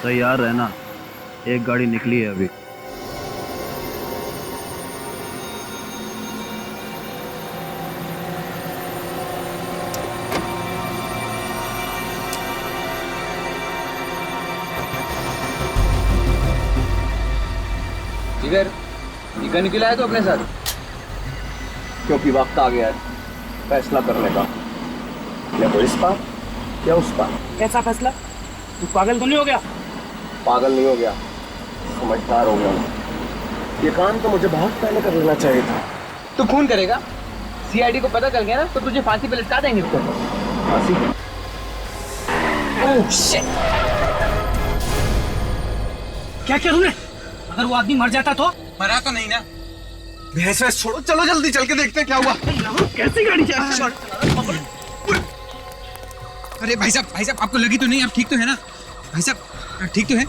तैयार रहना, एक गाड़ी निकली है अभी। जिगर, ये गन क्यों लाया तो अपने साथ? क्योंकि वक्त आ गया है फैसला करने का, या तो इस पार या उस पार। कैसा फैसला? तू पागल तो नहीं हो गया? पागल नहीं हो गया, समझदार हो गया। ये काम तो मुझे बहुत पहले कर लेना चाहिए था। तू खून करेगा? सीआईडी को पता चल गया ना तो तुझे फांसी पे लटका देंगे उसको। फांसी? Oh shit! क्या किया तूने? अगर वो आदमी मर जाता तो? मरा तो नहीं ना। भैंस वैस छोड़ो, चलो जल्दी चल के देखते हैं क्या हुआ। कैसी गाड़ी चला? अरे भाई साहब आपको लगी तो नहीं? आप ठीक तो है ना भाई साहब? ठीक तो है?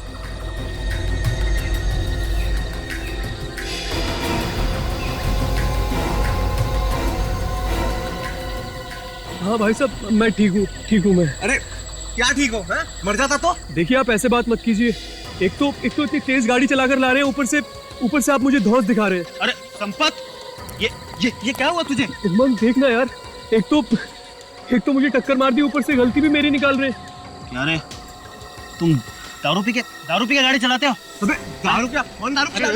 हाँ भाई साहब, मैं ठीक हूँ मैं। अरे क्या ठीक हो? है? मर जाता तो? देखिए आप ऐसे बात मत कीजिए। एक तो इतनी तेज गाड़ी चलाकर ला रहे हैं, ऊपर से आप मुझे धौंस दिखा रहे हैं। अरे संपत, ये क्या हुआ तुझे? उमंग देखना यार, एक तो मुझे टक्कर मार दी, ऊपर से गलती भी मेरी निकाल रहे हैं। क्या रे, तुम दारू पी के गाड़ी चलाते हो? अबे दारू क्या? कौन दारू पिया?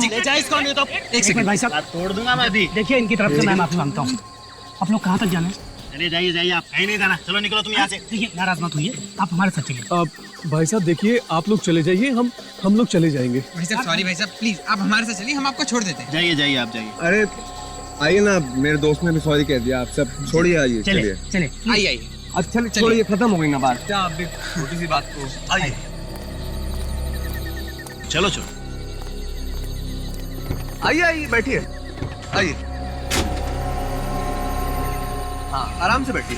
ले जाए इसको, नहीं तो एक सेकंड भाई साहब, तोड़ दूंगा मैं अभी। देखिए इनकी तरफ से मैं माफी मांगता हूँ। आप लोग कहाँ तक जाना है? चलिए जाइए, आप कहीं नहीं जाना। चलो निकलो तुम यहाँ से। देखिए नाराज मत होइए, आप हमारे साथ चलिए। भाई साहब देखिए, आप लोग चले जाइए, हम लोग चले जाएंगे। भाई साहब सॉरी भाई साहब, प्लीज आप हमारे साथ चलिए, हम आपको छोड़ देते हैं। जाइए आप जाइए। अरे आइए ना, मेरे दोस्त ने भी सॉरी कह दिया। आप सब छोड़िए, आइए चलिए आइए अच्छा छोड़िए, खत्म हो गई ना बात। क्या आप भी छोटी सी बात को आइए चलो आइए बैठिए, आइए। हाँ आराम से बैठिए।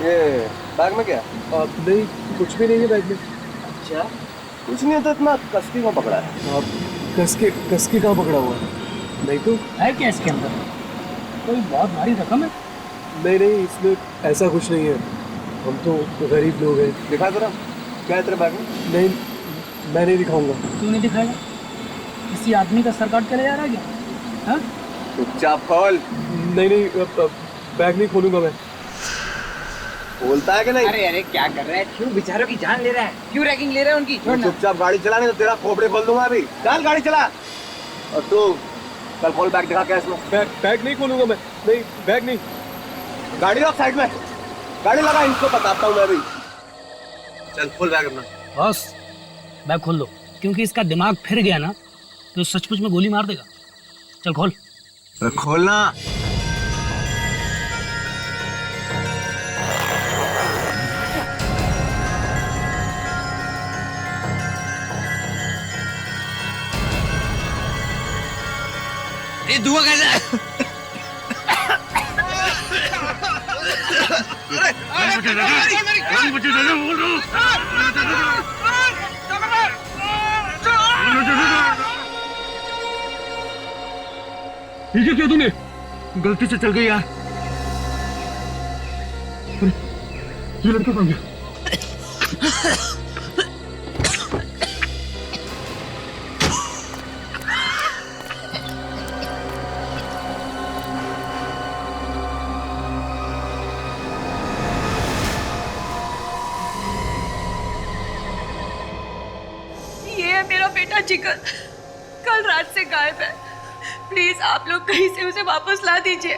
ये बैग में क्या? नहीं, कुछ भी नहीं है बैग में। अच्छा कुछ नहीं है तो इतना कसके क्यों पकड़ा है? कस के कहाँ पकड़ा हुआ है? नहीं तो है क्या इसके अंदर? कोई बहुत भारी रकम है? नहीं, इसमें ऐसा कुछ नहीं है। हम तो गरीब लोग हैं। दिखा जरा, क्या है तेरे बैग में? नहीं, मैं नहीं दिखाऊंगा। क्यों नहीं दिखाएगा? किसी आदमी का सर काट के ले जा रहा है क्या? हाँ? चुपचाप खोल। नहीं, बैग नहीं खोलूंगा मैं। बोलता है कि नहीं? अरे क्या कर रहा है? क्यों बेचारों की जान ले रहा है? क्यों रैगिंग ले रहा है उनकी? चुपचाप गाड़ी चला, नहीं तो तेरा खोपड़े खोल दूंगा अभी। चल गाड़ी चला। और तू कल खोल बैग, दिखा क्या है इसमें। बैग नहीं खोलूंगा मैं। नहीं, बैग नहीं। गाड़ी रख साइड में, गाड़ी लगा, इनको बताता हूँ मैं अभी। चल खोल बैग अपना। बॉस बैग खोल दो, क्योंकि इसका दिमाग फिर गया ना तो सचमुच में गोली मार देगा। चल खोल। खोलना। ये धुआं कैसा है? ये क्या तूने? गलती से चल गई यार। ये लड़का कहाँ गया? ये है मेरा बेटा जिगर, कल रात से गायब है। प्लीज आप लोग कहीं से उसे वापस ला दीजिए।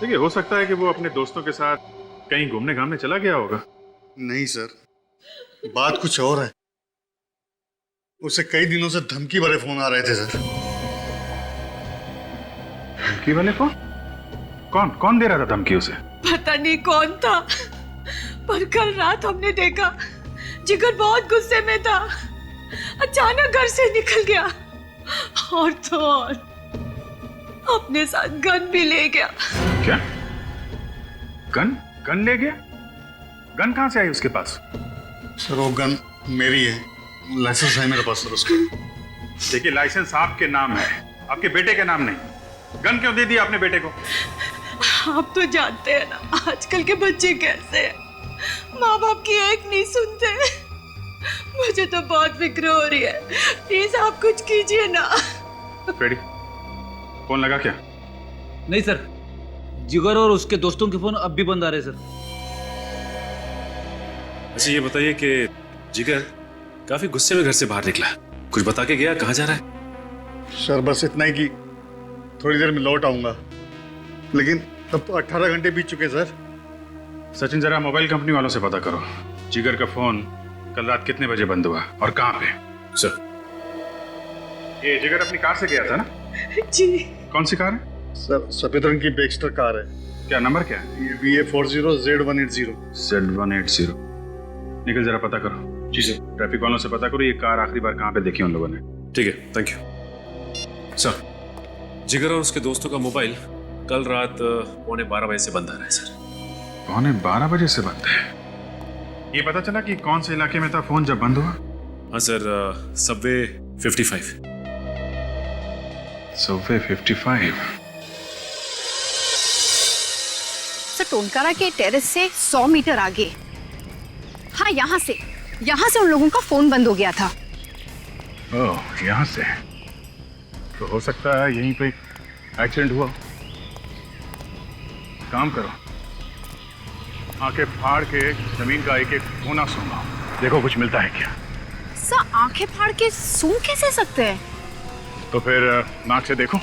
देखिए हो सकता है कि वो अपने दोस्तों के साथ कहीं घूमने घामने चला गया होगा। नहीं सर, बात कुछ और है। उसे कई दिनों से धमकी भरे फोन आ रहे थे सर। धमकी वाले को? कौन दे रहा था धमकी उसे? पता नहीं कौन था, पर कल रात हमने देखा जिगर बहुत गुस्से में था। अचानक घर से निकल गया और तो और अपने साथ गन भी ले गया। क्या? गन ले गया? गन कहाँ से आई उसके पास? सर वो गन मेरी है, लाइसेंस है मेरे पास सर उसका। देखिए, लाइसेंस आपके नाम है, आपके बेटे के नाम नहीं। गन क्यों दे दी आपने बेटे को? आप तो जानते हैं ना आजकल के बच्चे कैसे हैं। माँ बाप की एक नहीं सुनते। मुझे तो बहुत फिक्र हो रही है, प्लीज आप कुछ कीजिए ना। फ्रेडी, फोन लगा क्या? नहीं सर, जिगर और उसके दोस्तों के फोन अब भी बंद आ रहे सर। अच्छा ये बताइए कि जिगर काफी गुस्से में घर से बाहर निकला, कुछ बता के गया? कहाँ जा रहा है? सर बस इतना ही कि थोड़ी देर में लौट आऊंगा, लेकिन अब तो 18 घंटे बीत चुके सर। सचिन, जरा मोबाइल कंपनी वालों से पता करो, जिगर का फोन कल रात कितने बजे बंद हुआ और कहाँ पे? सर ये जिगर अपनी कार से गया था ना? जी। कौन सी कार है? सर सफेद रंग की बेक्स्टर कार है। क्या नंबर क्या है? ये BA40Z180। Z180। निकल, जरा पता करो। जी सर। ट्रैफिक वालों से पता करो ये कार आखिरी बार कहाँ पे देखी उन लोगों ने। ठीक है, थैंक यू सर। जिगर और उसके दोस्तों का मोबाइल कल रात 11:15 बजे से बंद आ रहा है सर। 11:15 बजे से बंद है? ये पता चला कि कौन से इलाके में था फोन जब बंद हुआ? हाँ सर, सबवे 55। सबवे 55। सर टोनकारा के टेरेस से 100 मीटर आगे, हाँ यहाँ से उन लोगों का फोन बंद हो गया था। ओह, यहाँ से तो हो सकता है यहीं पे एक्सीडेंट हुआ। काम करो, आंखें फाड़ के जमीन का एक एक कोना सूंघो, देखो कुछ मिलता है क्या। सर आंखें फाड़ के सूंघ कैसे सकते हैं? तो फिर नाक से देखो।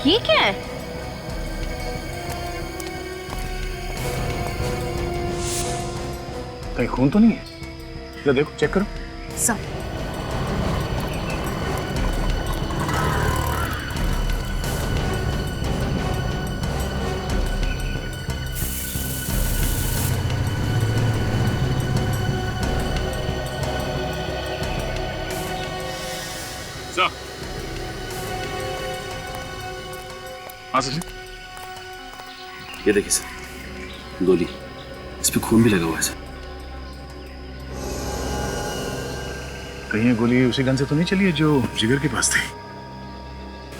ये क्या है? कहीं खून तो नहीं है? जरा देखो, चेक करो। सर हाँ सचिन, ये देखिए सर, गोली, इस पे खून भी लगा हुआ है सर। कहीं ये गोली उसी गन से तो नहीं चली है जो जिगर के पास थी?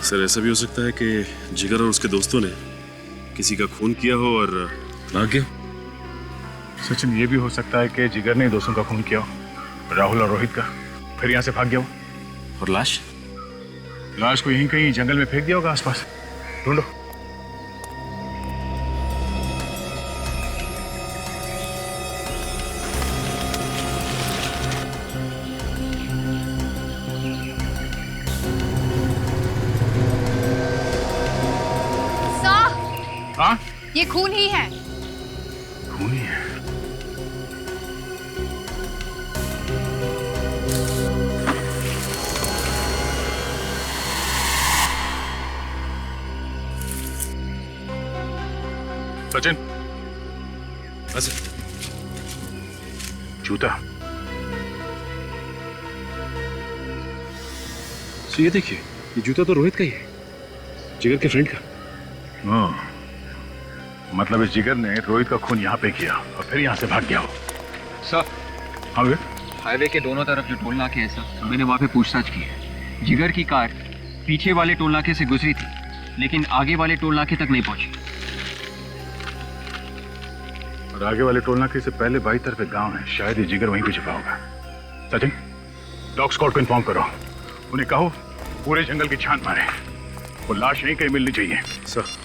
सर ऐसा भी हो सकता है कि जिगर और उसके दोस्तों ने किसी का खून किया हो और भाग गया। सचिन, ये भी हो सकता है कि जिगर ने दोस्तों का खून किया हो, राहुल और रोहित का, फिर यहाँ से भाग गया हो। और लाश को यहीं कहीं जंगल में फेंक दिया होगा आसपास, ढूंढो। हाँ, ये खून ही है। खून ही है? सचिन, जूता। तो ये देखिए, ये जूता तो रोहित का ही है, जिगर के फ्रेंड का। मतलब इस जिगर ने रोहित का खून यहाँ पे किया और फिर यहाँ से भाग गया हो। सर, हाँ भैया, हाईवे के दोनों तरफ जो टोल नाके हैं सर, मैंने वहाँ पे पूछताछ की है। जिगर की कार पीछे वाले टोल नाके से गुजरी थी, लेकिन आगे वाले टोल नाके तक नहीं पहुंची। और आगे वाले टोल नाके से पहले बाई तरफ एक गांव है, शायद ये जिगर वहीं पे छिपा होगा। सचिन, डॉग स्क्वाड को इन्फॉर्म करो, उन्हें कहो पूरे जंगल की छान मारे, वो लाश यहीं कहीं मिलनी चाहिए। सर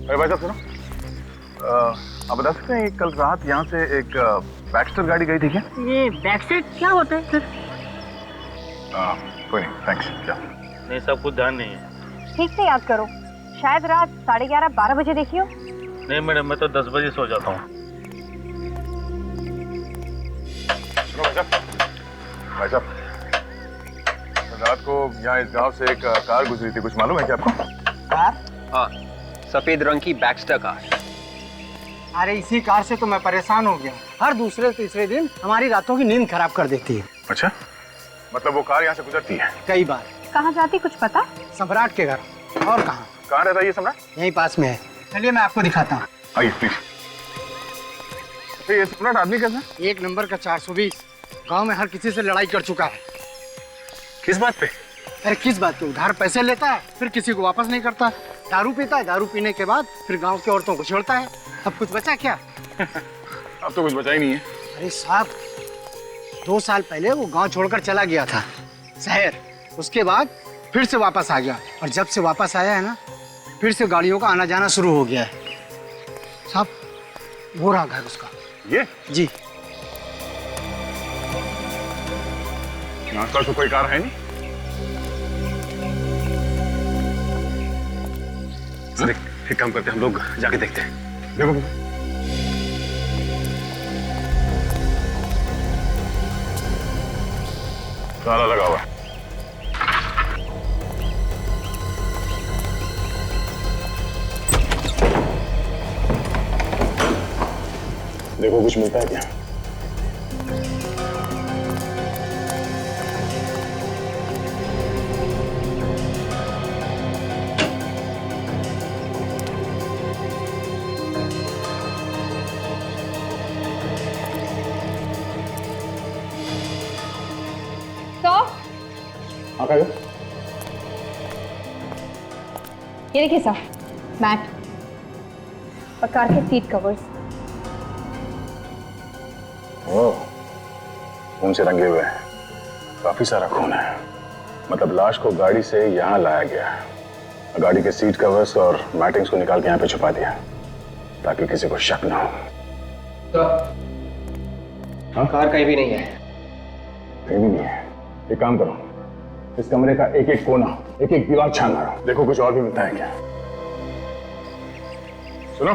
अरे भाई साहब सुनो, आप बता सकते हैं कल रात यहाँ से एक बैक्स्टर गाड़ी गई थी क्या? ये बैक साइड क्या होता है सर? कोई नहीं, थैंक्स। क्या? नहीं, सब कुछ ध्यान नहीं है। ठीक से याद करो, शायद रात 11:30-12 बजे देखियो। नहीं मैडम, मैं तो 10 बजे सो जाता हूँ। भाई साहब, रात को यहाँ इस गांव से एक कार गुजरी थी, कुछ मालूम है क्या आपको? कार? हाँ, सफेद रंग की बैक्स्टर कार। अरे इसी कार से तो मैं परेशान हो गया। हर दूसरे तीसरे दिन हमारी रातों की नींद खराब कर देती है। अच्छा, मतलब वो कार यहाँ से गुजरती है? कई बार। कहाँ जाती कुछ पता? सम्राट के घर। और कहाँ? कहाँ रहता है ये सम्राट? यहीं पास में है। चलिए मैं आपको दिखाता हूँ। आइए प्लीज। ये सम्राट आदमी कैसा? 1 नंबर का 420। गांव में हर किसी से लड़ाई कर चुका है। किस बात पे? अरे किस बात पे? उधार पैसे लेता है, फिर किसी को वापस नहीं करता। दारू पीता है, दारू पीने के बाद फिर गांव की औरतों को छोड़ता है। अब कुछ बचा क्या? अब तो कुछ बचा ही नहीं है। अरे साहब, 2 साल पहले वो गांव छोड़कर चला गया था शहर। उसके बाद फिर से वापस आ गया, और जब से वापस आया है ना, फिर से गाड़ियों का आना जाना शुरू हो गया है। साहब, वो रहा घर उसका। ये? जी। आसपास तो कोई कार है नहीं। सर एक काम करते हैं, हम लोग जाके देखते हैं। देखो ताला लगा हुआ। देखो कुछ मिलता है क्या? ये देखिए सर, मैट और कार के सीट कवर्स। ओह, खून से रंगे हुए हैं, काफी सारा खून है। मतलब लाश को गाड़ी से यहाँ लाया गया, गाड़ी के सीट कवर्स और मैटिंग्स को निकाल के यहाँ पे छुपा दिया ताकि किसी को शक ना हो। तो कार कहीं भी नहीं है। कहीं भी नहीं है? एक काम करो, इस कमरे का एक एक कोना, एक एक दीवार छान मारो, देखो कुछ और भी मिलता है क्या। सुनो,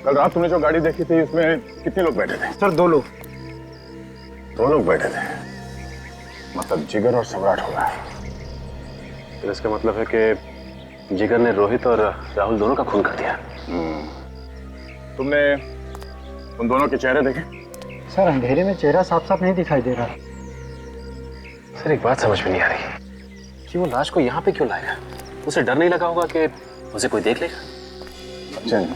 कल रात तुमने जो गाड़ी देखी थी उसमें कितने लोग बैठे थे? सर 2 लोग। 2 लोग बैठे थे, मतलब जिगर और सम्राट होगा। फिर इसका मतलब है कि जिगर ने रोहित और राहुल दोनों का खून कर दिया। तुमने उन दोनों के चेहरे देखे? सर अंधेरे में चेहरा साफ साफ नहीं दिखाई दे रहा। सर एक बात समझ में नहीं आ रही कि वो लाश को यहाँ पे क्यों लाया? उसे डर नहीं लगा होगा कि उसे कोई देख लेगा? सचिन,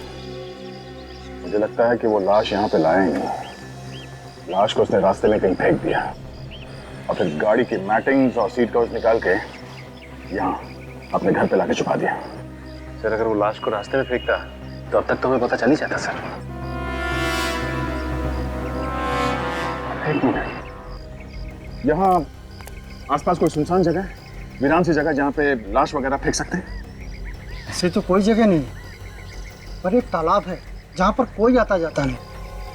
मुझे लगता है कि वो लाश यहाँ पे लाया ही नहीं। लाश को उसने रास्ते में कहीं फेंक दिया और फिर गाड़ी की मैटिंग्स और सीट कवर्स निकाल के यहाँ अपने घर पे लाके छुपा दिया। सर अगर वो लाश को रास्ते में फेंकता तो अब तक तो हमें पता चल ही जाता। सर एक मिनट, यहाँ आसपास कोई सुनसान जगह है, वीरान सी जगह जहाँ पे लाश वगैरह फेंक सकते हैं? ऐसे तो कोई जगह नहीं, पर एक तालाब है जहाँ पर कोई आता जाता नहीं।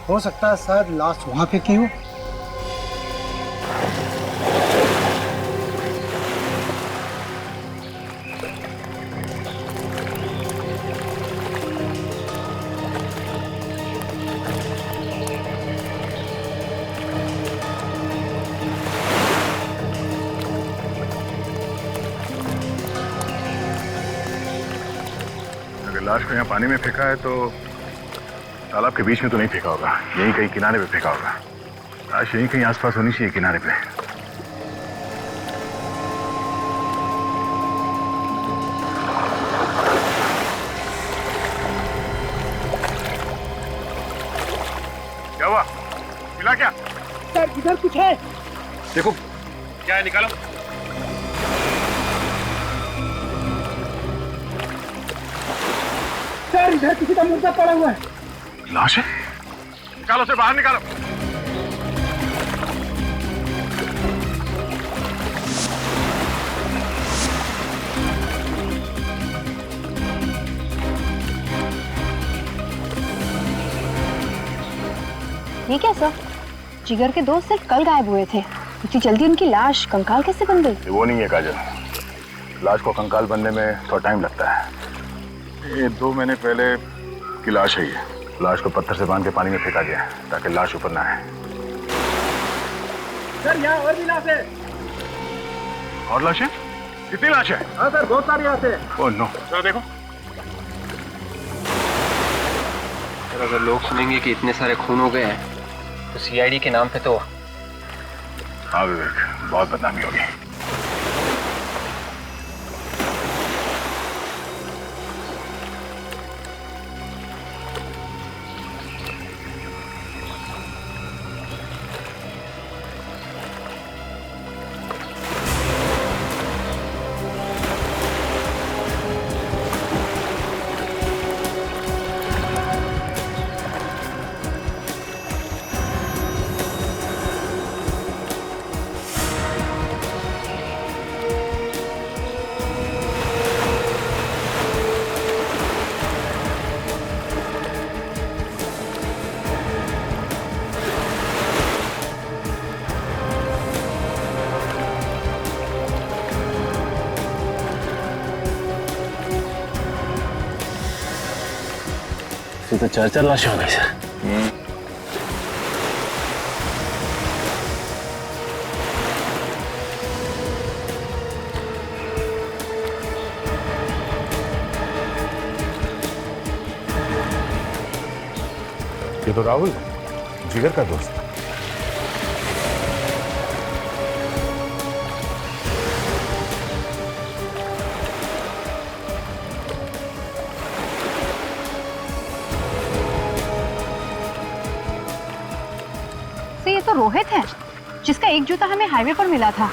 हो सकता है शायद लाश वहाँ फेंकी हो। लाश को यहाँ पानी में फेंका है तो तालाब के बीच में तो नहीं फेंका होगा, यहीं कहीं किनारे पे फेंका होगा। लाश यहीं कहीं आसपास होनी चाहिए किनारे पे। क्या हुआ? मिला क्या? सर इधर कुछ है। देखो क्या है, निकालो। सर इधर किसी का मुर्दा पड़ा हुआ है। लाश है? निकालो, उसे बाहर निकालो। ये क्या सर? जिगर के दोस्त सिर्फ कल गायब हुए थे, इतनी जल्दी उनकी लाश कंकाल कैसे बन गई? वो नहीं है काजल, लाश को कंकाल बनने में थोड़ा टाइम लगता है। ये 2 महीने पहले की लाश है ये। लाश को पत्थर से बांध के पानी में फेंका गया है ताकि लाश ऊपर ना आए। सर यहाँ और भी लाश है। और लाशें? कितनी लाश है? हाँ सर, बहुत सारी लाश है। ओह नो, जरा देखो। सर अगर लोग सुनेंगे कि इतने सारे खून हो गए हैं तो सीआईडी के नाम पे तो। हाँ विवेक, बहुत बदनामी होगी। तो 4 लाशें हो गई सर। ये तो राहुल है, जिगर का दोस्त। ये तो रोहित है, जिसका एक जूता हमें हाईवे पर मिला था,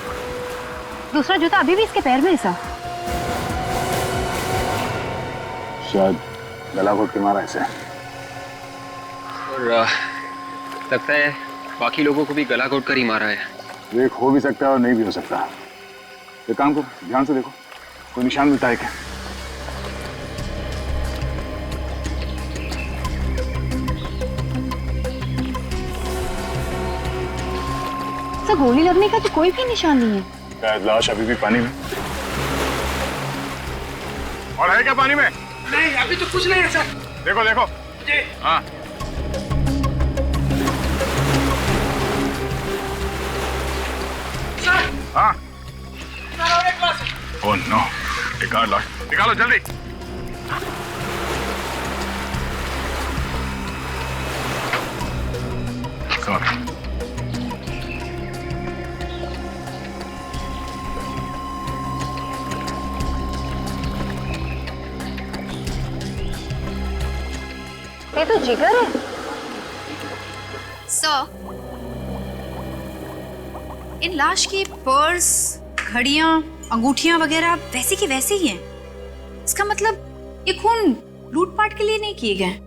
दूसरा जूता अभी भी इसके पैर में है सर। शायद गला घोट के मारा इसे। और लगता है बाकी लोगों को भी गला घोट कर ही मारा है। एक हो भी सकता है और नहीं भी हो सकता। एक काम करो, ध्यान से देखो, कोई निशान मिलता है क्या? सर गोली लगने का तो कोई भी निशान नहीं है। शायद लाश अभी भी पानी में। और है क्या पानी में? नहीं, अभी तो कुछ नहीं है सर। देखो देखो जी। हाँ सर। हाँ सर और एक लाश है। ओह नो, एक और लाश निकालो जल्दी। सॉरी। ये तो जिगर है सर। इन लाश की पर्स, घड़ियां, अंगूठियां वगैरह वैसे की वैसे ही हैं। इसका मतलब ये खून लूटपाट के लिए नहीं किए गए।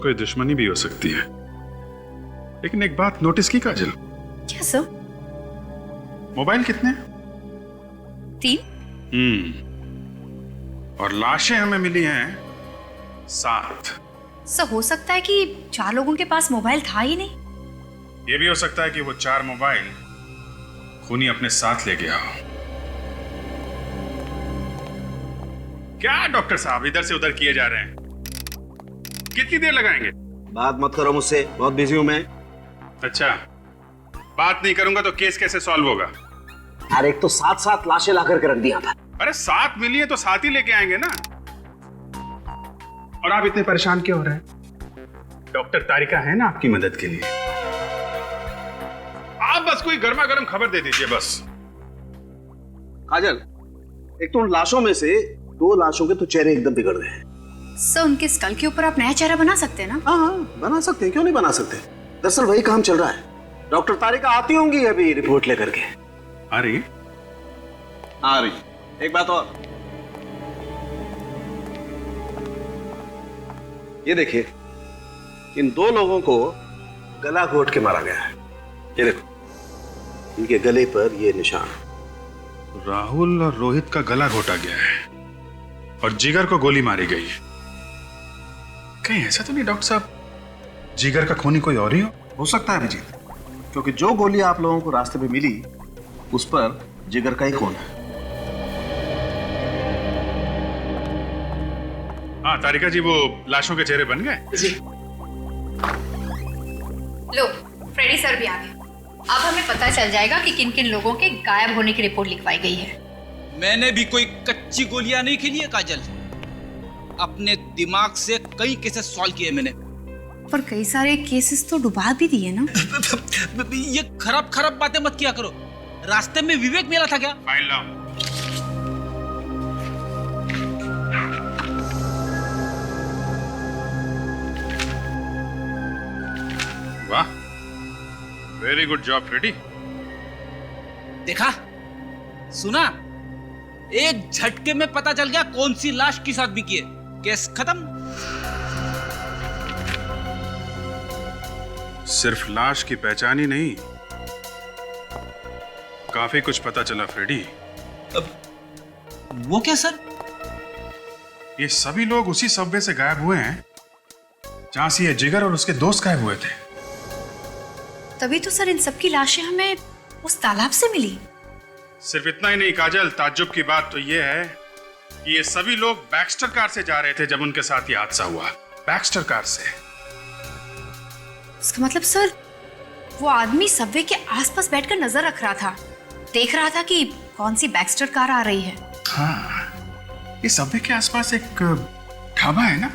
कोई दुश्मनी भी हो सकती है, लेकिन एक बात नोटिस की काजल? क्या सर? मोबाइल कितने? 3। और लाशें हमें मिली हैं 7। सर हो सकता है कि 4 लोगों के पास मोबाइल था ही नहीं। ये भी हो सकता है कि वो 4 मोबाइल खूनी अपने साथ ले गया हो। क्या डॉक्टर साहब इधर से उधर किए जा रहे हैं? कितनी देर लगाएंगे? बात मत करो मुझसे, बहुत बिजी हूं मैं। अच्छा, बात नहीं करूंगा तो केस कैसे सॉल्व होगा? यार एक तो 7 लाशें ला करके रख दिया था। अरे 7 मिली है तो 7 ही लेके आएंगे ना। और आप इतने परेशान क्यों हो रहे हैं? डॉक्टर तारिका है ना आपकी मदद के लिए। आप बस कोई गर्मा गर्म खबर दे दीजिए बस। काजल, एक तो उन लाशों में से 2 लाशों के तो चेहरे एकदम बिगड़ गए हैं। सर उनके स्कल के ऊपर आप नया चेहरा बना सकते हैं ना? हाँ, बना सकते हैं, क्यों नहीं बना सकते। दरअसल वही काम चल रहा है। डॉक्टर तारिका आती होंगी अभी रिपोर्ट लेकर के। आ रही? आ रही। एक बात और, ये देखिए, इन 2 लोगों को गला घोट के मारा गया है। ये देखो, इनके गले पर ये निशान। राहुल और रोहित का गला घोटा गया है और जिगर को गोली मारी गई है। कहीं ऐसा तो नहीं डॉक्टर साहब जिगर का खूनी कोई और ही हो सकता है अभिजीत, क्योंकि जो गोली आप लोगों को रास्ते में मिली उस पर जिगर का ही खून है। हाँ तारिका जी, वो लाशों के चेहरे बन गए? लो, फ्रेडी सर भी आ गए। अब हमें पता चल जाएगा कि किन किन लोगों के गायब होने की रिपोर्ट लिखवाई गई है। मैंने भी कोई कच्ची गोलियां नहीं खेली है काजल। अपने दिमाग से कई केसेस सॉल्व किए मैंने। पर कई सारे केसेस तो डुबा भी दिए ना। ये खराब खराब बातें मत किया करो। रास्ते में विवेक मिला था क्या? फाइल लाओ। वाह, वेरी गुड जॉब फ्रेडी। देखा, सुना, एक झटके में पता चल गया कौन सी लाश किस आदमी की है। केस खत्म। सिर्फ लाश की पहचान ही नहीं, काफी कुछ पता चला फ्रेडी। वो क्या सर? ये सभी लोग उसी सबवे से गायब हुए हैं जहां से ये जिगर और उसके दोस्त गायब हुए थे। तभी तो सर इन सबकी लाशें हमें उस तालाब से मिली। सिर्फ इतना ही नहीं काजल, ताज्जुब की बात तो ये है कि ये सभी लोग बैक्स्टर कार से जा रहे थे जब उनके साथ ये हादसा हुआ। बैक्स्टर कार से। इसका मतलब सर वो आदमी सबवे के आसपास बैठकर नजर रख रहा था, देख रहा था कि कौन सी बैक्स्टर कार आ रही है। हाँ, ये सबवे के आसपास एक ढाबा है ना,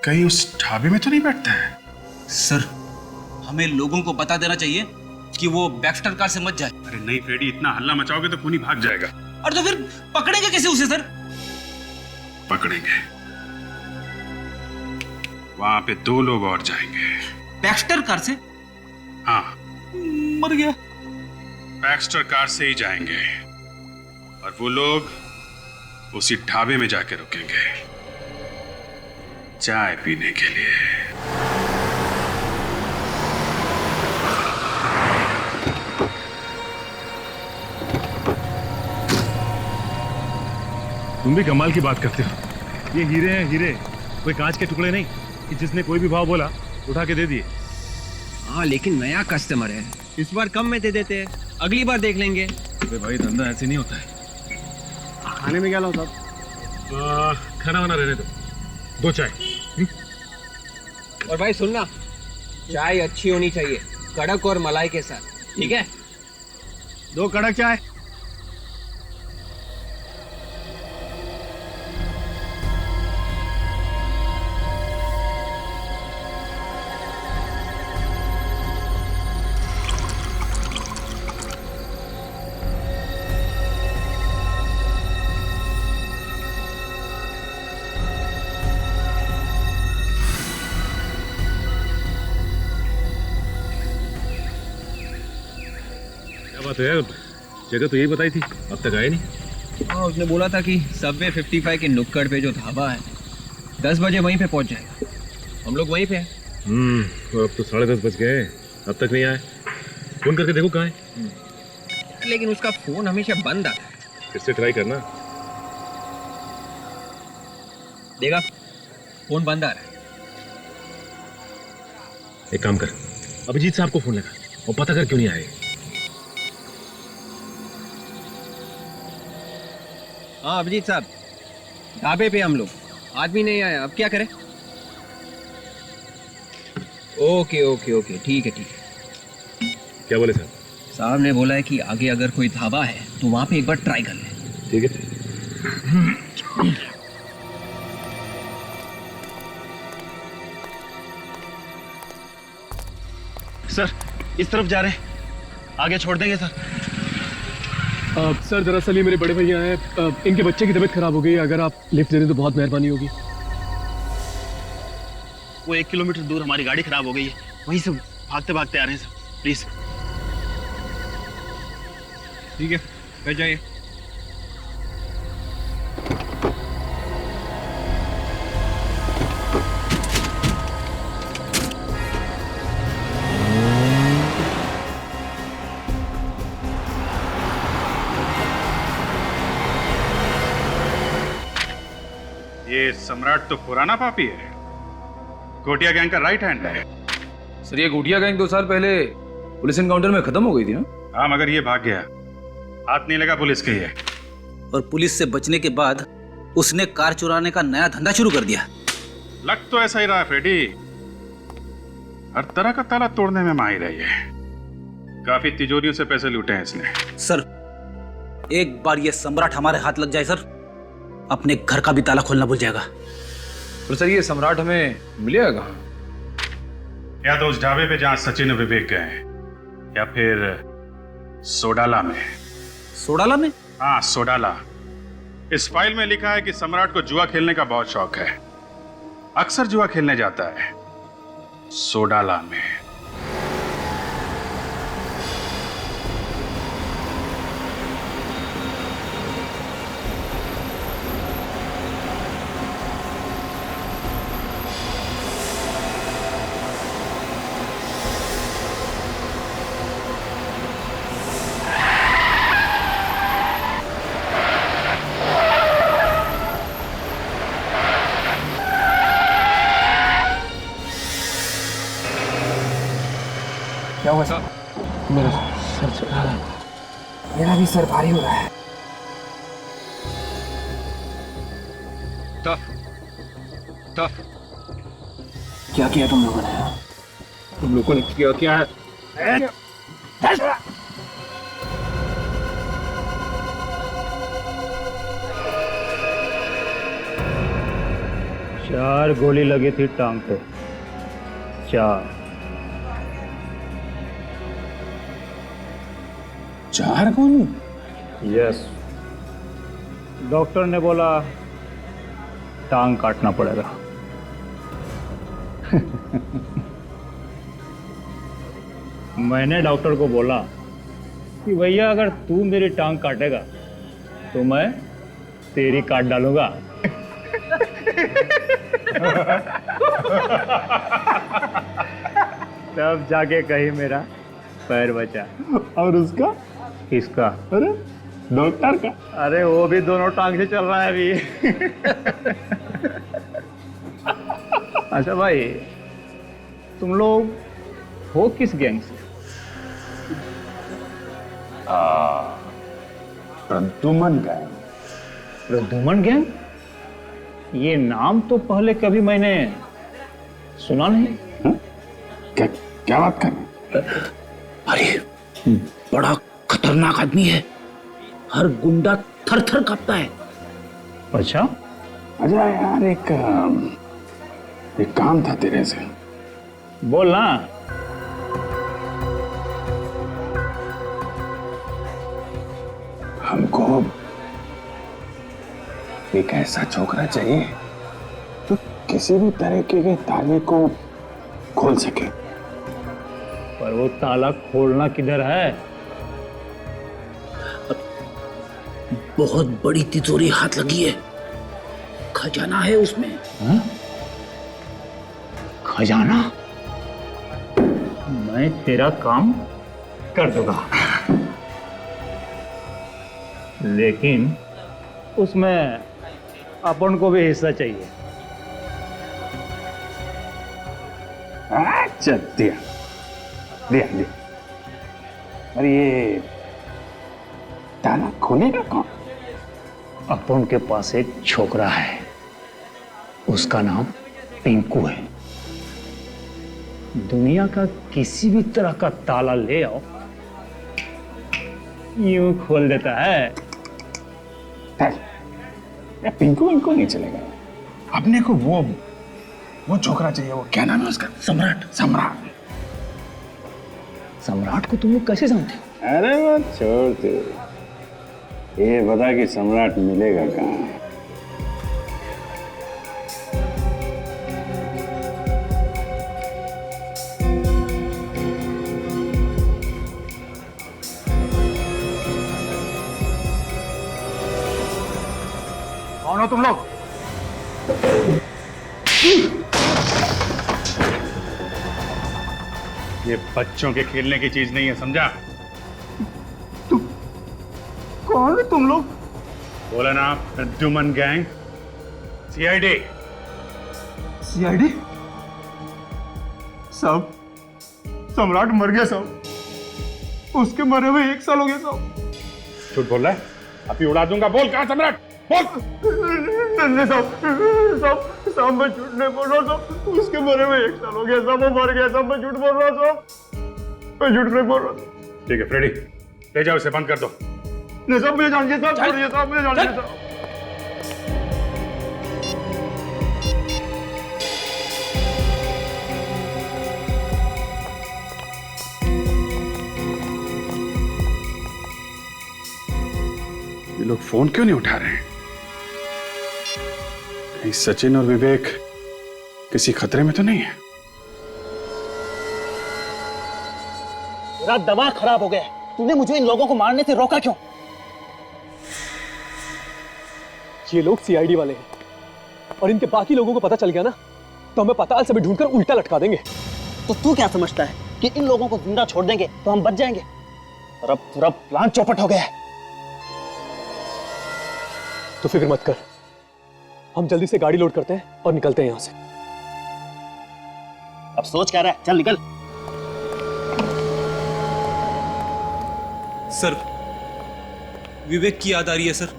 कहीं उस ढाबे में तो नहीं बैठता है? सर, हमें लोगों को बता देना चाहिए कि वो बैक्स्टर कार से मत जाए। अरे नहीं फ्रेडी, इतना हल्ला मचाओगे तो खूनी भाग जाएगा। और तो फिर पकड़ेंगे कैसे उसे सर? पकड़ेंगे, वहां पे 2 लोग और जाएंगे। बैक्स्टर कार से? हाँ, मर गया। बैक्स्टर कार से ही जाएंगे और वो लोग उसी ढाबे में जाके रुकेंगे चाय पीने के लिए। तुम भी कमाल की बात करते हो। ये हीरे हैं हीरे, कोई कांच के टुकड़े नहीं कि जिसने कोई भी भाव बोला उठा के दे दिए। हाँ, लेकिन नया कस्टमर है, इस बार कम में दे देते हैं, अगली बार देख लेंगे। अरे भाई, धंधा ऐसे नहीं होता है। खाने में क्या लाऊं साहब? खाना वाना रहने दो, 2 चाय। और भाई सुनना, चाय अच्छी होनी चाहिए, कड़क और मलाई के साथ, ठीक है? 2 कड़क चाय। बात है यार, जगह तो यही बताई थी, अब तक आए नहीं। हाँ, उसने बोला था कि सबवे 55 के नुक्कड़ पे जो ढाबा है 10 बजे वहीं पे पहुंच जाएगा। हम लोग वहीं पे हैं। तो अब तो 10:30 बज गए, अब तक नहीं आए। फोन करके देखो कहाँ है। लेकिन उसका फोन हमेशा बंद आता है। फिर से ट्राई करना। देखा, फोन बंद आ रहा है। एक काम कर, अभिजीत साहब को फोन लगा और पता कर क्यों नहीं आए। हाँ अभिजीत साहब, ढाबे पे हम लोग, आदमी नहीं आया, अब क्या करें? ओके ओके ओके, ठीक है ठीक है। क्या बोले साहब? साहब ने बोला है कि आगे अगर कोई ढाबा है तो वहां पे एक बार ट्राई कर ले। ठीक है। सर, इस तरफ जा रहे हैं, आगे छोड़ देंगे सर। सर दरअसल ये मेरे बड़े भैया हैं, इनके बच्चे की तबीयत खराब हो गई है, अगर आप लिफ्ट दे दें तो बहुत मेहरबानी होगी। वो 1 किलोमीटर दूर हमारी गाड़ी खराब हो गई है, वहीं से भागते भागते आ रहे हैं सर, प्लीज। ठीक है, बैठ जाइए। ये सम्राट तो पुराना पापी है, गोटिया गैंग का राइट हैंड है। सर ये गोटिया गैंग 2 साल पहले पुलिस एनकाउंटर में खत्म हो गई थी ना? हाँ, मगर ये भाग गया, हाथ नहीं लगा पुलिस के। ये और पुलिस से बचने के बाद उसने कार चुराने का नया धंधा शुरू कर दिया। लग तो ऐसा ही रहा फ्रेडी, हर तरह का ताला तोड़ने में माहिर है ये। काफी तिजोरियों से पैसे लूटे हैं इसने। सर एक बार ये सम्राट हमारे हाथ लग जाए सर, अपने घर का भी ताला खोलना भूल जाएगा। तो सर ये सम्राट हमें मिलेगा कहाँ? या तो उस ढाबे पे जहां सचिन और विवेक गए, या फिर सोडाला में। सोडाला में? हाँ, सोडाला। इस फाइल में लिखा है कि सम्राट को जुआ खेलने का बहुत शौक है, अक्सर जुआ खेलने जाता है सोडाला में। क्या हुआ सर? मेरा सर चला रहा है, मेरा भी सर भारी हो रहा है। क्या किया तुम लोगों ने? तुम लोगों ने क्या है? 4 गोली लगी थी टांग पे, 4 गोली? यस। डॉक्टर ने बोला टांग काटना पड़ेगा। मैंने डॉक्टर को बोला कि भैया अगर तू मेरी टांग काटेगा तो मैं तेरी काट डालूंगा। तब जाके कहीं मेरा पैर बचा। और उसका? किसका? अरे डॉक्टर का। अरे वो भी दोनों टांग से चल रहा है अभी। अच्छा भाई, तुम लोग हो किस गैंग से? प्रद्युमन गैंग। प्रद्युमन गैंग? ये नाम तो पहले कभी मैंने सुना नहीं। क्या बात कर रहे? अरे बड़ा खतरनाक आदमी है, हर गुंडा थर थर कांपता है। अच्छा? अच्छा यार, एक काम था तेरे से। बोल ना। हमको एक ऐसा छोकरा चाहिए जो किसी भी तरीके के ताले को खोल सके। पर वो ताला खोलना किधर है? बहुत बड़ी तिजोरी हाथ लगी है, खजाना है उसमें। हा? खजाना? मैं तेरा काम कर दूंगा, लेकिन उसमें अपन को भी हिस्सा चाहिए। अच्छा, दिया दिया दिया। अरे ये ताला खोलेगा कौन? अपन के पास एक छोकरा है, उसका नाम पिंकू है। दुनिया का किसी भी तरह का ताला ले आओ, यूं खोल देता है। पिंकू इनको नहीं चलेगा, अपने को वो छोकरा चाहिए। वो क्या नाम है उसका? सम्राट। सम्राट। सम्राट को तुम लोग कैसे जानते? अरे वो छोड़ दे, ये बता कि सम्राट मिलेगा कहाँ? कौन हो तुम लोग? ये बच्चों के खेलने की चीज नहीं है, समझा? कौन है तुम लोग? बोला ना, प्रद्युमन गैंग, सीआईडी। सीआईडी? साहब, सम्राट मर गया साहब। उसके मरे हुए 1 साल हो गया साहब। झूठ बोल रहा है? अभी उड़ा दूंगा। बोल कहाँ सम्राट, बोल। नहीं साहब मैं झूठ नहीं बोल रहा साहब। उसके मरे हुए 1 साल हो गया साहब। वो मर गया साहब। मैं झूठ बोल रहा साहब। मैं झूठ नहीं बोल रहा। ठीक है फ्रेडी, ले जाओ, इसे बंद कर दो। नहीं साहब मुझे जानिए साहब, छोड़िए साहब, मुझे जानिए साहब। ये लोग फोन क्यों नहीं उठा रहे हैं? कहीं सचिन और विवेक किसी खतरे में तो नहीं है? मेरा दिमाग खराब हो गया है। तूने मुझे इन लोगों को मारने से रोका क्यों? ये लोग सीआईडी वाले हैं और इनके बाकी लोगों को पता चल गया ना तो हमें पताल से भी ढूंढकर उल्टा लटका देंगे। तो तू क्या समझता है कि इन लोगों को जिंदा छोड़ देंगे तो हम बच जाएंगे? और अब पूरा प्लान चौपट हो गया है। तो फिक्र मत कर, हम जल्दी से गाड़ी लोड करते हैं और निकलते हैं यहां से। अब सोच क्या रहा है? चल निकल। सर, विवेक की याद आ रही है सर।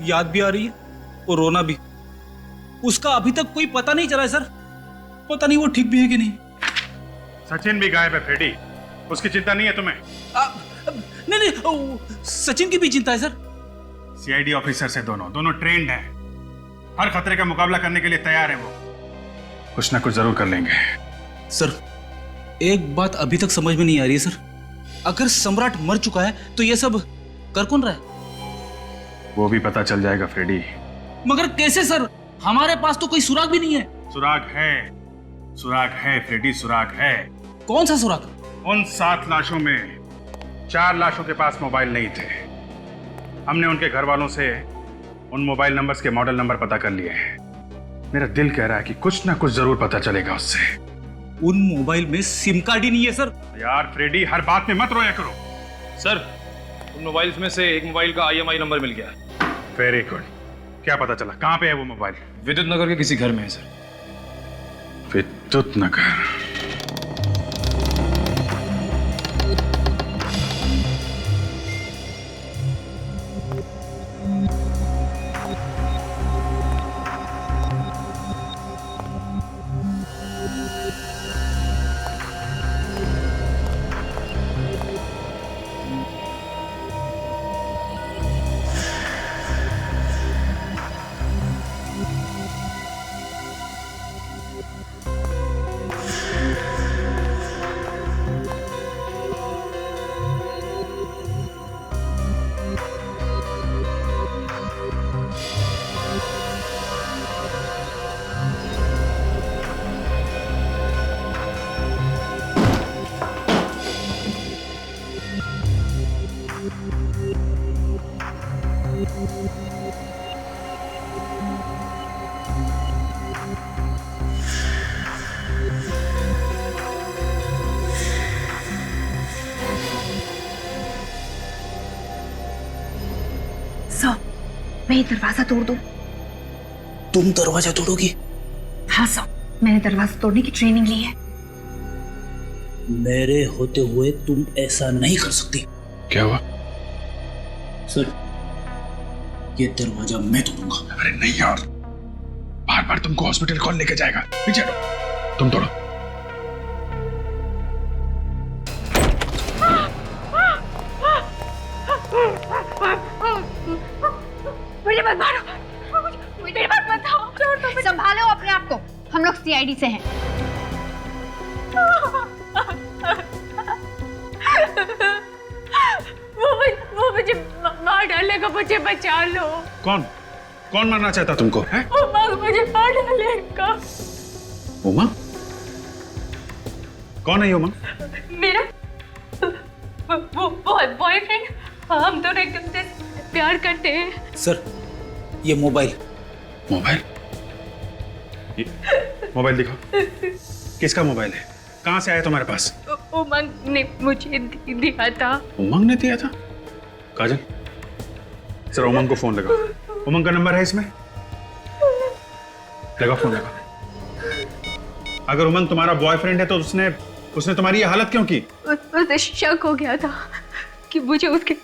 याद भी आ रही है और रोना भी। उसका अभी तक कोई पता नहीं चला है सर। पता नहीं वो ठीक भी है कि नहीं। सचिन भी गायब है फ्रेडी, उसकी चिंता नहीं है तुम्हें? नहीं, सचिन की भी चिंता है सर। सीआईडी ऑफिसर से दोनों ट्रेंड हैं। हर खतरे का मुकाबला करने के लिए तैयार है वो। कुछ ना कुछ जरूर कर लेंगे। सर, एक बात अभी तक समझ में नहीं आ रही है सर। अगर सम्राट मर चुका है तो ये सब कर कौन रहा है? वो भी पता चल जाएगा फ्रेडी। मगर कैसे सर? हमारे पास तो कोई सुराग भी नहीं है। सुराग है फ्रेडी, सुराग है। कौन सा सुराग? उन 7 लाशों में 4 लाशों के पास मोबाइल नहीं थे। हमने उनके घर वालों से उन मोबाइल नंबर्स के मॉडल नंबर पता कर लिए हैं। मेरा दिल कह रहा है कि कुछ ना कुछ जरूर पता चलेगा उससे। उन मोबाइल में सिम कार्ड ही नहीं है सर। यार फ्रेडी, हर बात में मत रोया करो। सर, उन मोबाइल्स में से एक मोबाइल का IMI नंबर मिल गया है। Very good. क्या पता चला? कहाँ पे है वो मोबाइल? विद्युत नगर के किसी घर में है सर। विद्युत नगर। मैं ये दरवाजा तोड़ दूं? तुम दरवाजा तोड़ोगी? हाँ सौ, मैंने दरवाजा तोड़ने की ट्रेनिंग ली है। मेरे होते हुए तुम ऐसा नहीं कर सकती। क्या हुआ? सर, ये दरवाजा मैं तोड़ूंगा। अरे नहीं यार, बार बार तुमको हॉस्पिटल कौन लेके जाएगा? पीछे हटो, तुम तोड़ो। मुझे मत मारो, मुझे मत बताओ। संभालो अपने आप को, हम लोग सीआईडी से हैं। वो मुझे मार डालेगा, मुझे बचा लो। कौन मारना चाहता तुमको? है? उमंग मुझे मार डालेगा। उमंग? कौन है ये उमंग? मेरा वो बॉयफ्रेंड। हम दोनों एकदम से प्यार करते हैं। सर, ये मोबाइल मोबाइल दिखाओ। किसका मोबाइल है? कहाँ से आया तुम्हारे पास? उमंग ने मुझे दिया था। उमंग ने दिया था? काजल, सर उमंग को फोन लगाओ। उमंग का नंबर है इसमें? लगाओ फोन, लगाओ। अगर उमंग तुम्हारा बॉयफ्रेंड है तो उसने तुम्हारी ये हालत क्यों की? उसे शक हो गया था कि मुझे उसके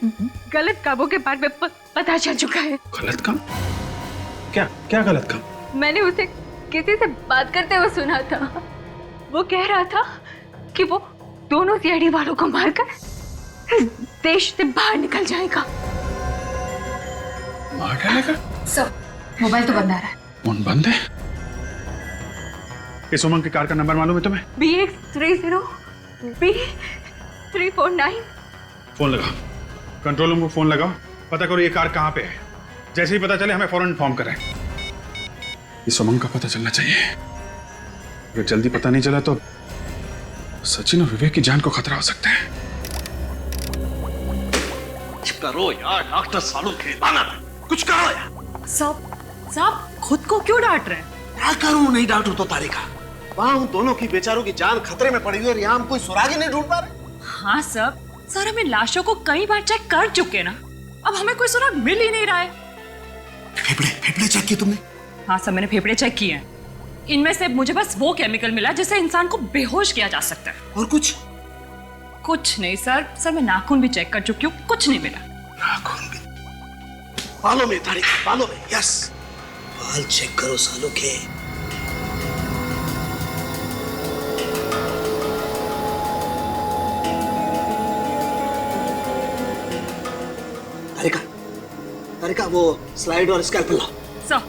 गलत कामों के बारे में पता चल चुका है। गलत काम? क्या क्या गलत काम? मैंने उसे किसी से बात करते हुए सुना था। वो कह रहा था कि वो दोनों सीआईडी वालों को मारकर देश से बाहर निकल जाएगा। मार डालेगा? सर, मोबाइल तो बंद आ रहा है। फोन बंद है? इस उमंग की कार का नंबर मालूम है तुम्हें? BX30 B349। फोन लगाओ, कंट्रोल रूम को फोन लगाओ, पता करो ये कार कहाँ पे है। जैसे ही पता चले हमें फौरन इन्फॉर्म करें। इस उमंग का पता चलना चाहिए। अगर जल्दी पता नहीं चला तो सचिन और विवेक की जान को खतरा हो सकता है। करो यार डॉक्टर सालों खेलाना, कुछ करो यार। साहब खुद को क्यों डांट रहे हैं? क्या करूं, नहीं डांटू तो तारिका। वहां उन दोनों की बेचारों की जान खतरे में पड़ी हुई और यहाँ हम कोई सुराग ही नहीं ढूंढ पा रहे। हाँ सर हमें लाशों को कई बार चेक कर चुके ना, अब हमें कोई सुराग मिल ही नहीं रहा है। फेफड़े चेक किए तुमने? हाँ सर, मैंने फेफड़े चेक किए हैं। इनमें से मुझे बस वो केमिकल मिला जिससे इंसान को बेहोश किया जा सकता है। और कुछ नहीं सर मैं नाखून भी चेक कर चुकी हूँ, कुछ नहीं मिला। नाखून भी? बालों में तारिका, बालों में। यस, बाल चेक करो सालों के। तारिका वो स्लाइड और स्कैल्पेल लाओ। सर।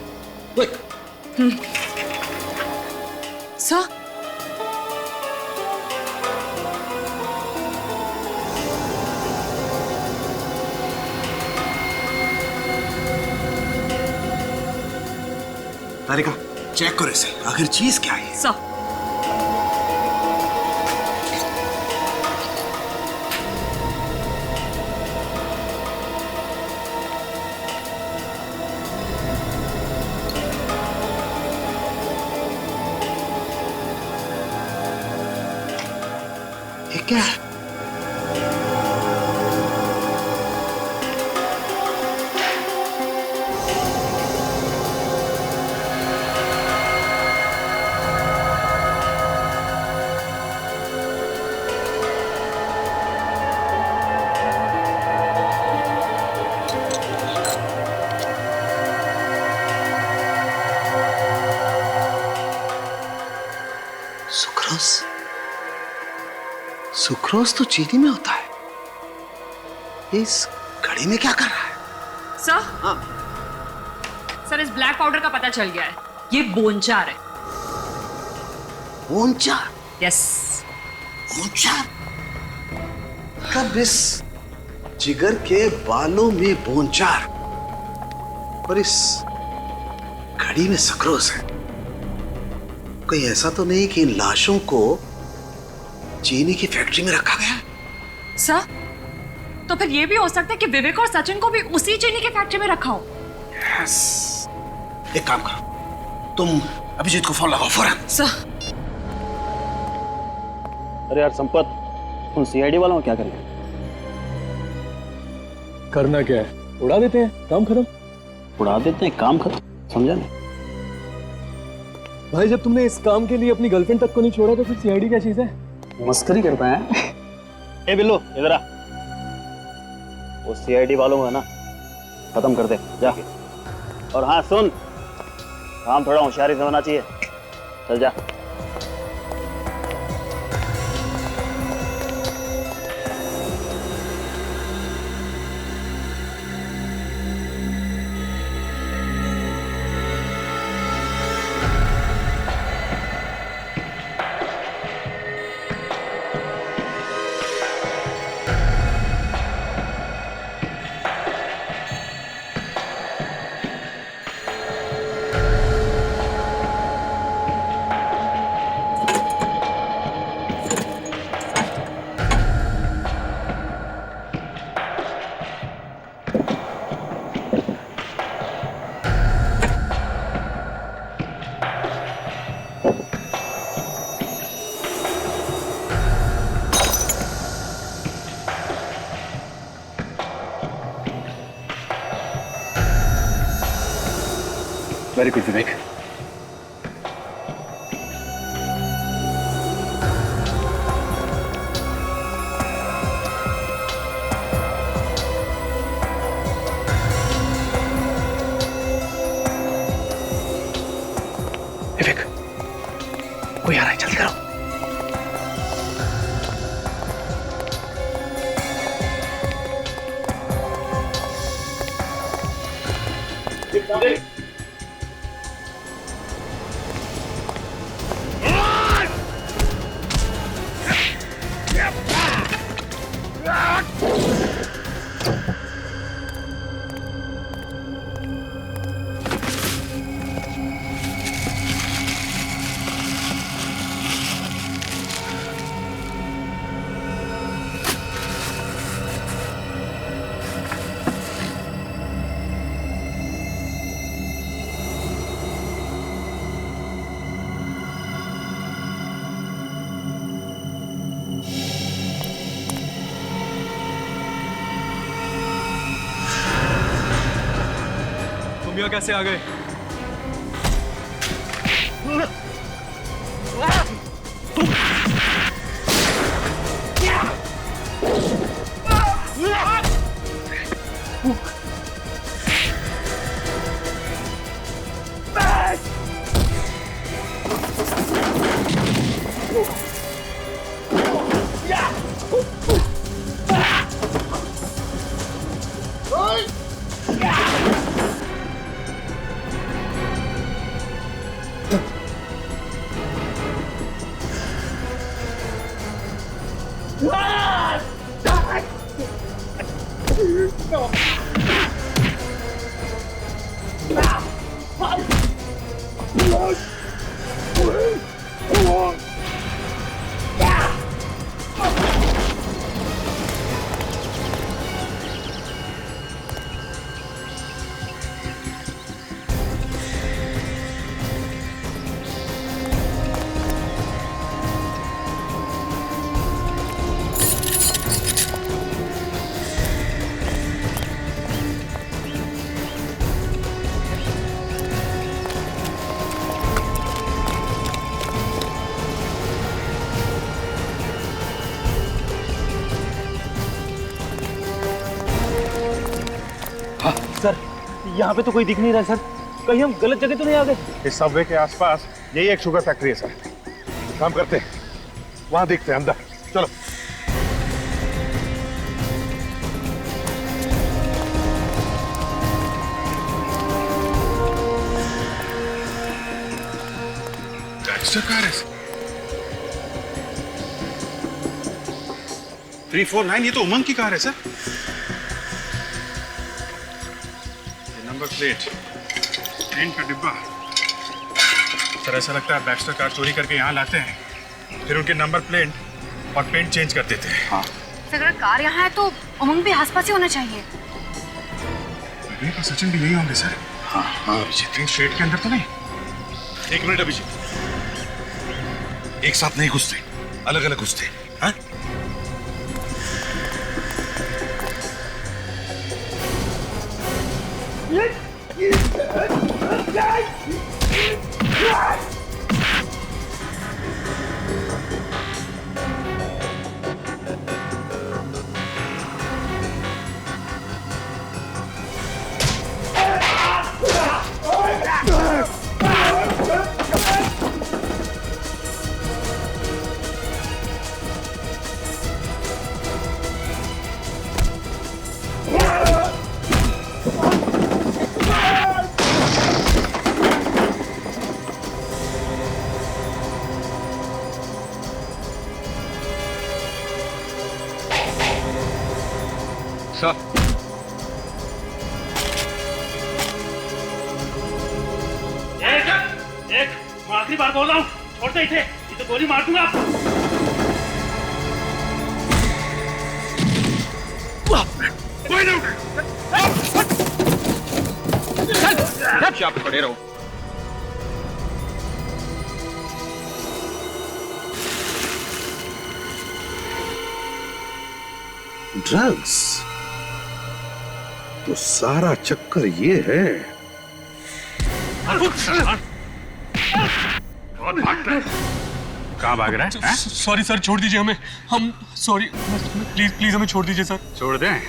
सर तारिका चेक करो इसे, आखिर चीज क्या है? सर ये क्या है? सुक्रोज? सुक्रोज तो चीनी में होता है। इस घड़ी में क्या कर रहा है? सर हाँ। सर इस ब्लैक पाउडर का पता चल गया है, ये बोनचार है। बोनचार? यस। बोनचार? कब इस जिगर के बालों में बोनचार और इस घड़ी में सक्रोज है? कोई ऐसा तो नहीं कि इन लाशों को चीनी की फैक्ट्री में रखा गया? सर तो फिर ये भी हो सकता है कि विवेक और सचिन को भी उसी चीनी की फैक्ट्री में रखा हो। यस। एक काम करो, तुम अभिजीत को फोन लगाओ फौरन। सर। अरे यार संपत, उन सीआईडी वालों को क्या करेंगे? करना क्या है, उड़ा देते हैं, काम खत्म। उड़ा देते हैं, काम खत्म? समझा नहीं भाई, जब तुमने इस काम के लिए अपनी गर्लफ्रेंड तक को नहीं छोड़ा तो फिर सीआईडी क्या चीज है? मस्करी करता है। ए बिल्लू इधर आ, वो सीआईडी वालों का ना खत्म कर दे जा। और हाँ सुन, काम थोड़ा होशियारी से होना चाहिए, चल जा। वेरी गुड विवेक। तुम यहाँ कैसे आ गए? सर, यहाँ पे तो कोई दिख नहीं रहा सर। कहीं हम गलत जगह तो नहीं आ गए? इस सबवे के आसपास यही एक शुगर फैक्ट्री है सर। काम करते हैं, वहां देखते हैं अंदर। चलो। गैंगस्टर कार है 349, ये तो उमंग की कार है सर। नंबर प्लेट, पेंट का डिब्बा। सर ऐसा लगता है बैक्स्टर कार चोरी करके यहाँ लाते हैं, फिर उनके नंबर प्लेट और पेंट चेंज कर देते हैं। हाँ। अगर कार यहाँ है तो उमंग भी आसपास ही होना चाहिए। तो सचिन भी यही होंगे सर। हाँ हाँ अभिजीत, शेड के अंदर तो नहीं। एक मिनट अभिजीत, एक साथ नहीं घुसते, अलग अलग घुसते। हाँ? सर, एक मैं आखिरी बार बोल रहा हूँ, छोड़ दे इसे, ये तो गोली मार दूंगा। कोई नहीं उठे। आप खड़े रहो। ड्रग्स तो सारा चक्कर ये है। कहाँ भाग रहा है? सॉरी सर, छोड़ दीजिए हमें। हम सॉरी, प्लीज प्लीज हमें छोड़ दीजिए सर। छोड़ दें?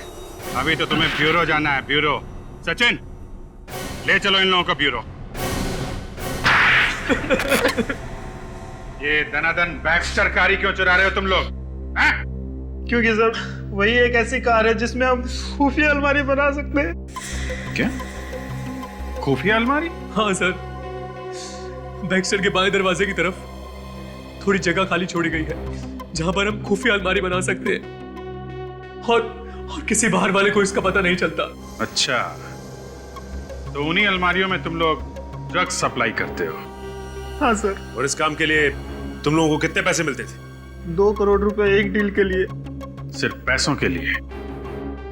अभी तो तुम्हें ब्यूरो जाना है, ब्यूरो। सचिन, ले चलो इन लोगों को ब्यूरो। ये दनादन बैक्स्टर कारी क्यों चुरा रहे हो तुम लोग? क्योंकि सर वही एक ऐसी कार है जिसमें हम खुफिया अलमारी बना सकते हैं। क्या? खुफिया अलमारी? हाँ सर, बैकस्टर के बाएं दरवाजे की तरफ थोड़ी जगह खाली छोड़ी गई है जहां पर हम खुफिया अलमारी बना सकते हैं और किसी बाहर वाले को इसका पता नहीं चलता। अच्छा, तो उन्हीं अलमारियों में तुम लोग ड्रग्स सप्लाई करते हो? हाँ सर। और इस काम के लिए तुम लोगों को कितने पैसे मिलते थे? 2 करोड़ रुपए एक डील के लिए। सिर्फ पैसों के लिए?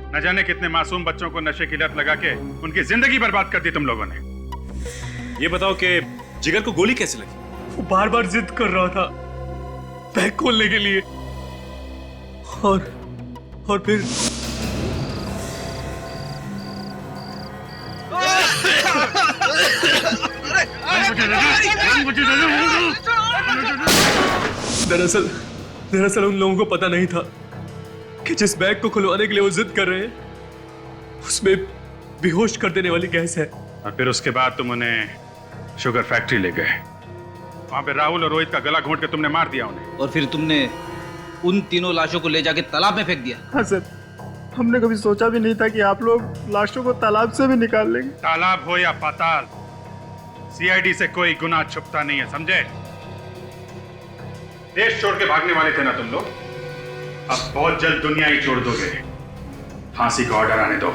न जाने कितने मासूम बच्चों को नशे की लत लगा के उनकी जिंदगी बर्बाद कर दी तुम लोगों ने। ये बताओ कि जिगर को गोली कैसे लगी? वो बार बार जिद कर रहा था बैग खोलने के लिए और फिर दरअसल उन लोगों को पता नहीं था कि जिस बैग को खुलवाने के लिए वो जिद कर रहे हैं उसमें बेहोश कर देने वाली गैस है। और फिर उसके बाद तुम उन्हें शुगर फैक्ट्री ले गए। वहां पे राहुल और रोहित का गला घोंट के तुमने मार दिया उन्हें। और फिर तुमने उन तीनों लाशों को ले जाके तालाब में फेंक दिया। हाँ सर, हमने कभी सोचा भी नहीं था कि आप लोग लाशों को तालाब से भी निकाल लेंगे। तालाब हो या पाताल, सीआईडी से कोई गुनाह छुपता नहीं है, समझे? देश छोड़ के भागने वाले थे ना तुम लोग, अब बहुत जल्द दुनिया ही छोड़ दोगे। फांसी का ऑर्डर आने दो।